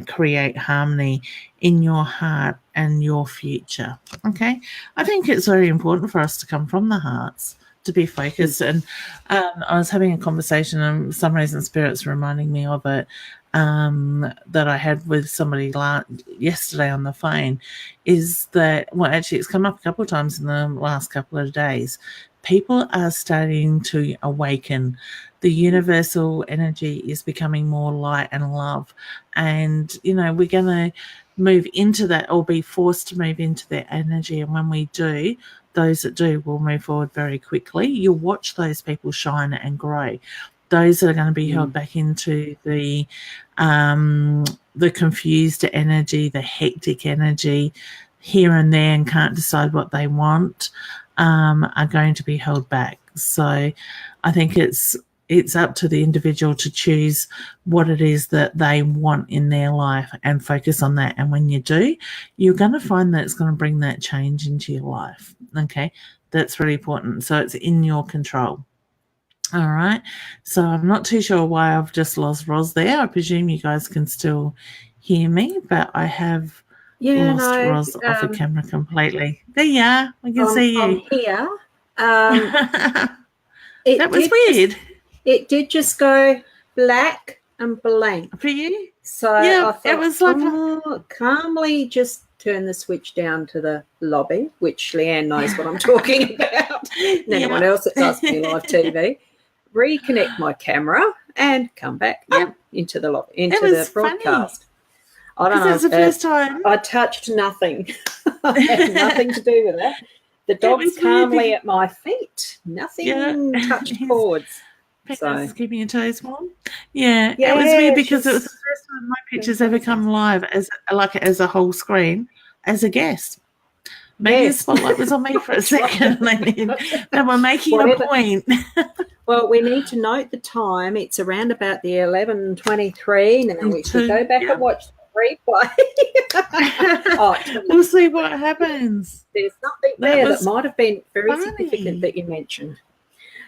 create harmony in your heart and your future. Okay, I think it's very important for us to come from the hearts, to be focused. And I was having a conversation, and for some reason Spirit's reminding me of it, that I had with somebody yesterday on the phone, is that, well, actually it's come up a couple of times in the last couple of days. People are starting to awaken. The universal energy is becoming more light and love. And, you know, we're going to move into that, or be forced to move into that energy. And when we do, those that do will move forward very quickly. You'll watch those people shine and grow. Those that are going to be held back into the confused energy, the hectic energy, here and there, and can't decide what they want, are going to be held back. So I think it's up to the individual to choose what it is that they want in their life and focus on that. And when you do, you're going to find that it's going to bring that change into your life. Okay, that's really important. So it's in your control. All right. So I'm not too sure why I've just lost Ros there. I presume you guys can still hear me, but I have lost Ros off the camera completely. There you are. I can see you. I'm here. That was weird. It did just go black and blank. For you? So yeah, I thought, it was like calmly just turn the switch down to the lobby, which Leanne knows what I'm talking about, and anyone else that does me live TV. Reconnect my camera and come back into the lobby, into the broadcast. Funny. I don't know. It's the first time. I touched nothing. I had nothing to do with that. The dog's calmly at my feet. Nothing touched cords. So keeping your toes warm. Yeah, it was weird because it was the first time my pictures ever come live as a whole screen as a guest. Maybe the spotlight was on me for a second. They were making a point. Well, we need to note the time. It's around about the 11:23 now. We should go back and watch the replay. We'll see what happens. There's something there that might have been very significant that you mentioned.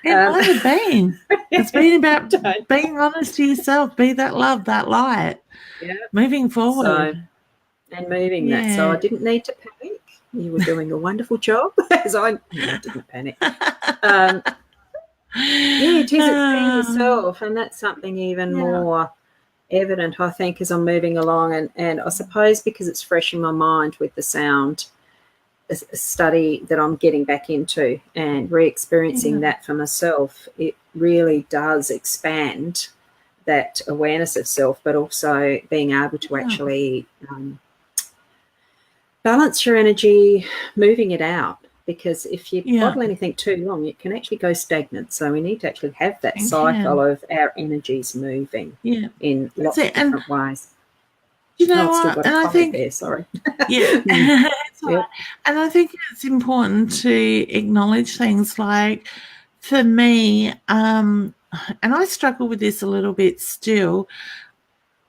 It might have been. It's been about being honest to yourself. Be that love, that light. Yeah. Moving forward. And moving that. So I didn't need to panic. You were doing a wonderful job, as I didn't panic. It is being yourself, and that's something even more evident, I think, as I'm moving along. And I suppose because it's fresh in my mind with the sound study that I'm getting back into and re-experiencing that for myself, it really does expand that awareness of self, but also being able to actually balance your energy, moving it out. Because if you bottle anything too long, it can actually go stagnant. So we need to actually have that cycle of our energies moving in lots of different ways. You know what? And I think sorry. Right. And I think it's important to acknowledge things like, for me, and I struggle with this a little bit still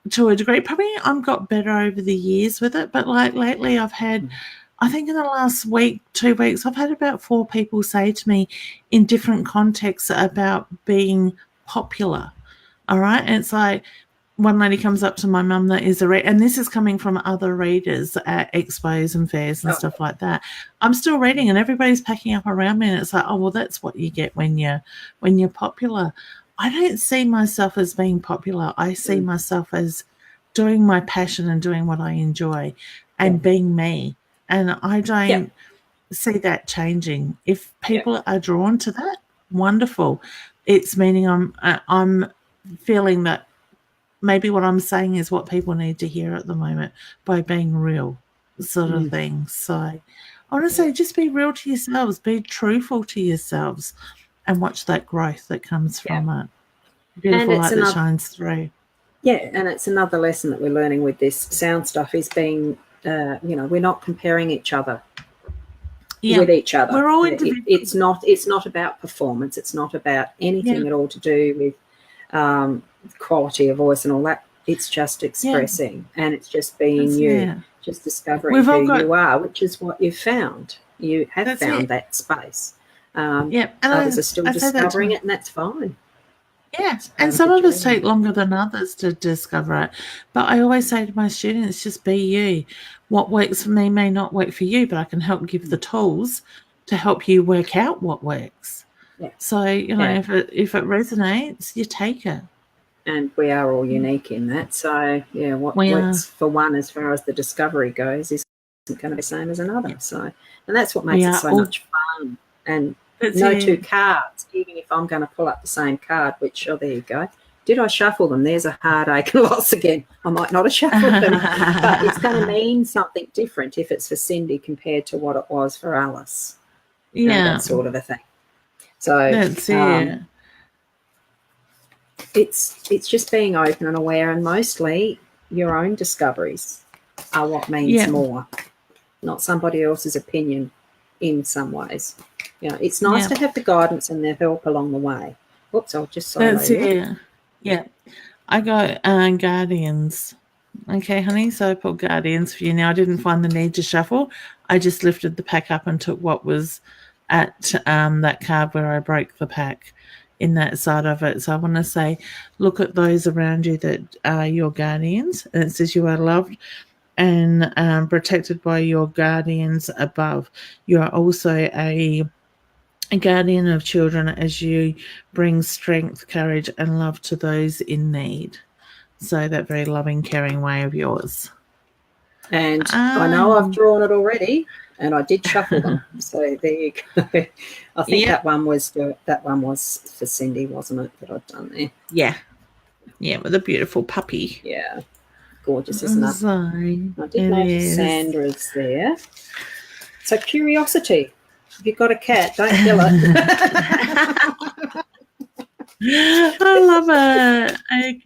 to a degree. Probably I've got better over the years with it, but like lately I've had, I think in the last week, 2 weeks, I've had about 4 people say to me in different contexts about being popular. All right. And it's like, one lady comes up to my mum that is and this is coming from other readers at expos and fairs and stuff like that. I'm still reading and everybody's packing up around me, and it's like, oh, well, that's what you get when you're popular. I don't see myself as being popular. I see myself as doing my passion and doing what I enjoy and being me. And I don't see that changing. If people are drawn to that, wonderful. It's meaning I'm feeling that maybe what I'm saying is what people need to hear at the moment by being real, sort of thing. So I want to say, just be real to yourselves, be truthful to yourselves, and watch that growth that comes from it. Beautiful light that shines through. Yeah, and it's another lesson that we're learning with this sound stuff is being, we're not comparing each other with each other. We're all it's not about performance. It's not about anything at all to do with quality of voice and all that. It's just expressing, and it's just being just discovering who you are, which is what you've found. You have found that space. And others are still discovering it, and that's fine. Yes, and some of us take longer than others to discover it. But I always say to my students, just be you. What works for me may not work for you, but I can help give the tools to help you work out what works. Yeah. So, if it resonates, you take it. And we are all unique in that. So, what works for one as far as the discovery goes isn't going to be the same as another. Yeah. So, and that's what makes it so much fun. And no two cards, even if I'm going to pull up the same card, which, there you go. Did I shuffle them? There's a heartache and loss again. I might not have shuffled them, but it's going to mean something different if it's for Cindy compared to what it was for Alice. Yeah. That sort of a thing. So that's it. It's just being open and aware, and mostly your own discoveries are what means more, not somebody else's opinion in some ways. It's nice to have the guidance and the help along the way. Whoops, I'll just solo. That's it. Yeah. I got guardians. Okay, honey, so I put guardians for you. Now, I didn't find the need to shuffle. I just lifted the pack up and took what was at that card where I broke the pack in that side of it. So I want to say, look at those around you that are your guardians. And it says you are loved and protected by your guardians above. You are also a guardian of children as you bring strength, courage, and love to those in need. So that very loving, caring way of yours. And I know I've drawn it already, and I did shuffle them. So there you go. I think that one was for Cindy, wasn't it? That I'd done there. Yeah, with a beautiful puppy. Yeah, gorgeous, isn't it? I did notice Sandra's there. So curiosity. If you've got a cat, don't kill it. I love it.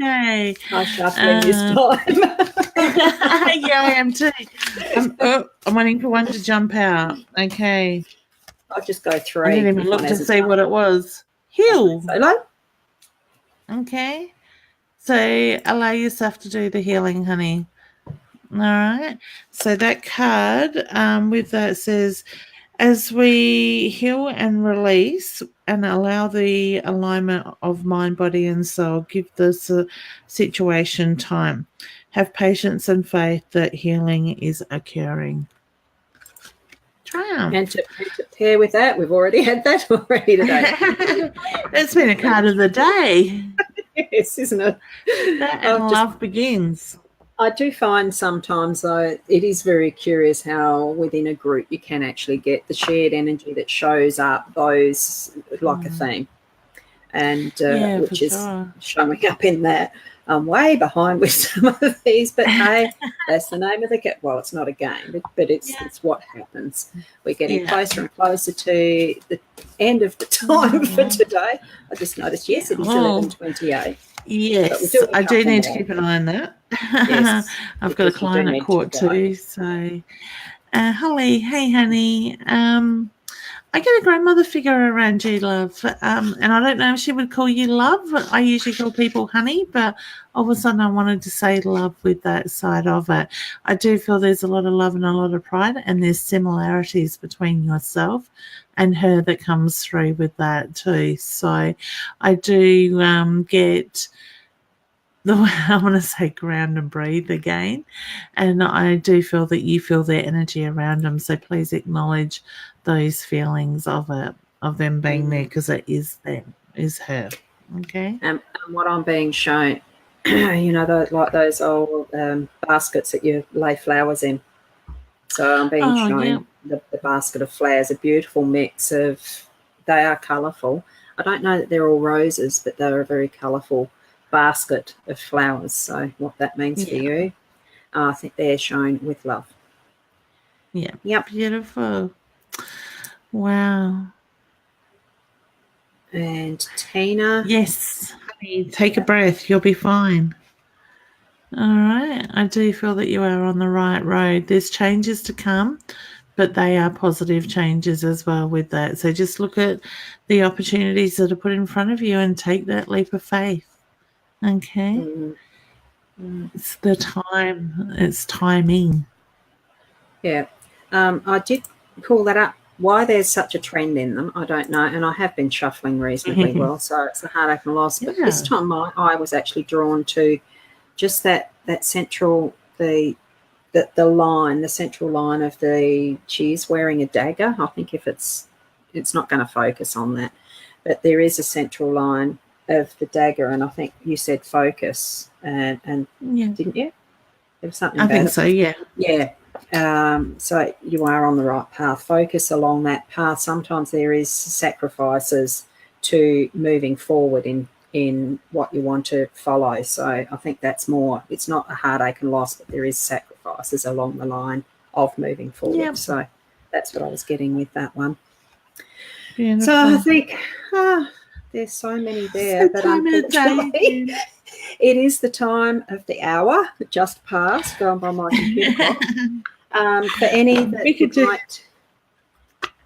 Okay. I'm shuffling this time. Yeah, I am too. I'm waiting for one to jump out. Okay. I'll just go through. I didn't even look to see what it was. Heal. Hello. Okay. So allow yourself to do the healing, honey. All right. So that card with that says, as we heal and release and allow the alignment of mind, body, and soul, give this situation time. Have patience and faith that healing is occurring. Triumph. And to pair with that, we've already had that already today. That's been a card of the day. Yes, isn't it? That and love begins. I do find sometimes, though, it is very curious how within a group you can actually get the shared energy that shows up those like a theme, and which is showing up in that. I'm way behind with some of these, but hey, that's the name of the game. Well, it's not a game, but it's what happens. We're getting closer and closer to the end of the time for today. I just noticed, yes, it is 11:28. Yes, I do need to keep an eye on that. Yes, I've got a client at court too. So, Holly, hey, honey. I get a grandmother figure around you, love. And I don't know if she would call you love. I usually call people honey, but all of a sudden I wanted to say love with that side of it. I do feel there's a lot of love and a lot of pride, and there's similarities between yourself and her that comes through with that too. So I do get I want to say ground and breathe again. And I do feel that you feel their energy around them. So please acknowledge those feelings of it, of them being there, because it is them, is her. Okay. And what I'm being shown, like those old baskets that you lay flowers in. So I'm being shown the basket of flowers, a beautiful mix of, they are colourful. I don't know that they're all roses, but they're a very colourful basket of flowers. So what that means for you, I think they're shown with love. Yeah. Yep. Beautiful. Wow. And Tina. Yes. Honey, take a breath. You'll be fine. All right. I do feel that you are on the right road. There's changes to come, but they are positive changes as well with that. So just look at the opportunities that are put in front of you and take that leap of faith. Okay. It's the time. It's timing. Yeah. I did pull that up. Why there's such a trend in them, I don't know. And I have been shuffling reasonably well, so it's a heartache and loss. But this time my eye was actually drawn to just that central, the line, the central line of she's wearing a dagger. I think if it's not going to focus on that, but there is a central line of the dagger, and I think you said focus, and didn't you? There was something. I think so. Yeah. Yeah. So you are on the right path. Focus along that path. Sometimes there is sacrifices to moving forward in what you want to follow. So I think that's more, it's not a heartache and loss, but there is sacrifices along the line of moving forward. Yep. So that's what I was getting with that one. Beautiful. So I think there's so many there, but unfortunately it is the time of the hour that just passed, going by my computer clock. For any that we could do,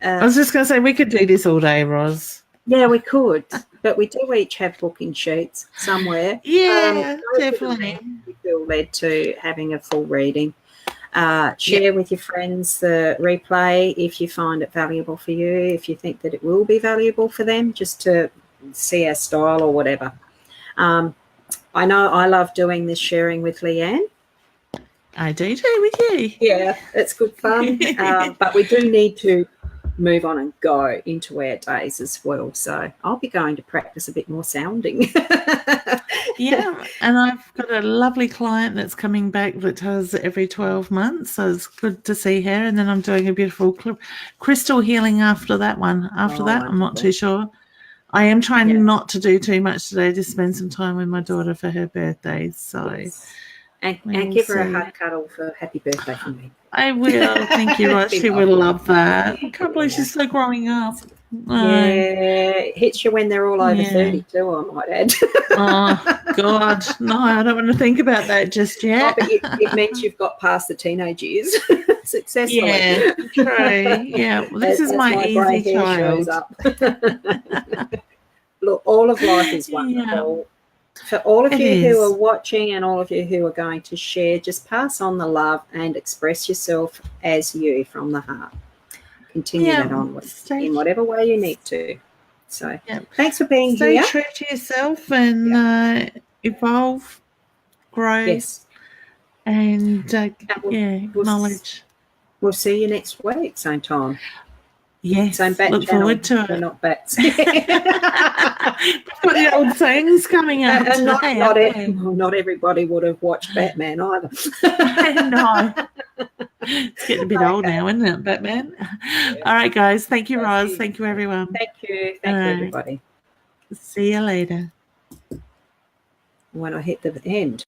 I was just going to say we could do this all day, Ros. Yeah, we could, but we do each have booking sheets somewhere. Yeah, definitely. You feel led to having a full reading. Share with your friends the replay if you find it valuable for you, if you think that it will be valuable for them, just to see our style or whatever. I know I love doing this sharing with Leanne. I do too with you. Yeah, it's good fun. But we do need to move on and go into our days as well. So I'll be going to practice a bit more sounding. Yeah, and I've got a lovely client that's coming back that does every 12 months. So it's good to see her. And then I'm doing a beautiful crystal healing after that one. After that, wonderful. I'm not too sure. I am trying not to do too much today, to spend some time with my daughter for her birthday. So, and give her a hug cuddle for happy birthday from me. I will. Thank you, Ros. She will love that. I can't believe she's still growing up. Yeah, it hits you when they're all over 30 too, I might add. Oh, God. No, I don't want to think about that just yet. But it means you've got past the teenage years successfully. Yeah, true. Yeah, well, this is my easy child. Look, all of life is wonderful. Yeah. For all of you who are watching and all of you who are going to share, just pass on the love and express yourself as you from the heart. Continue that onwards in whatever way you need to. So thanks for being here. Stay true to yourself and evolve, grow, and acknowledge. We'll see you next week, same time. Yes, same bat look channel. Forward to it. We're not bats. We've got the old sayings coming up. And not everybody would have watched Batman either. No. It's getting a bit old now, isn't it, Batman? All right, guys. Thank you, Ros. Thank you, everyone. Thank you. Thank you, everybody. See you later. When I hit the end.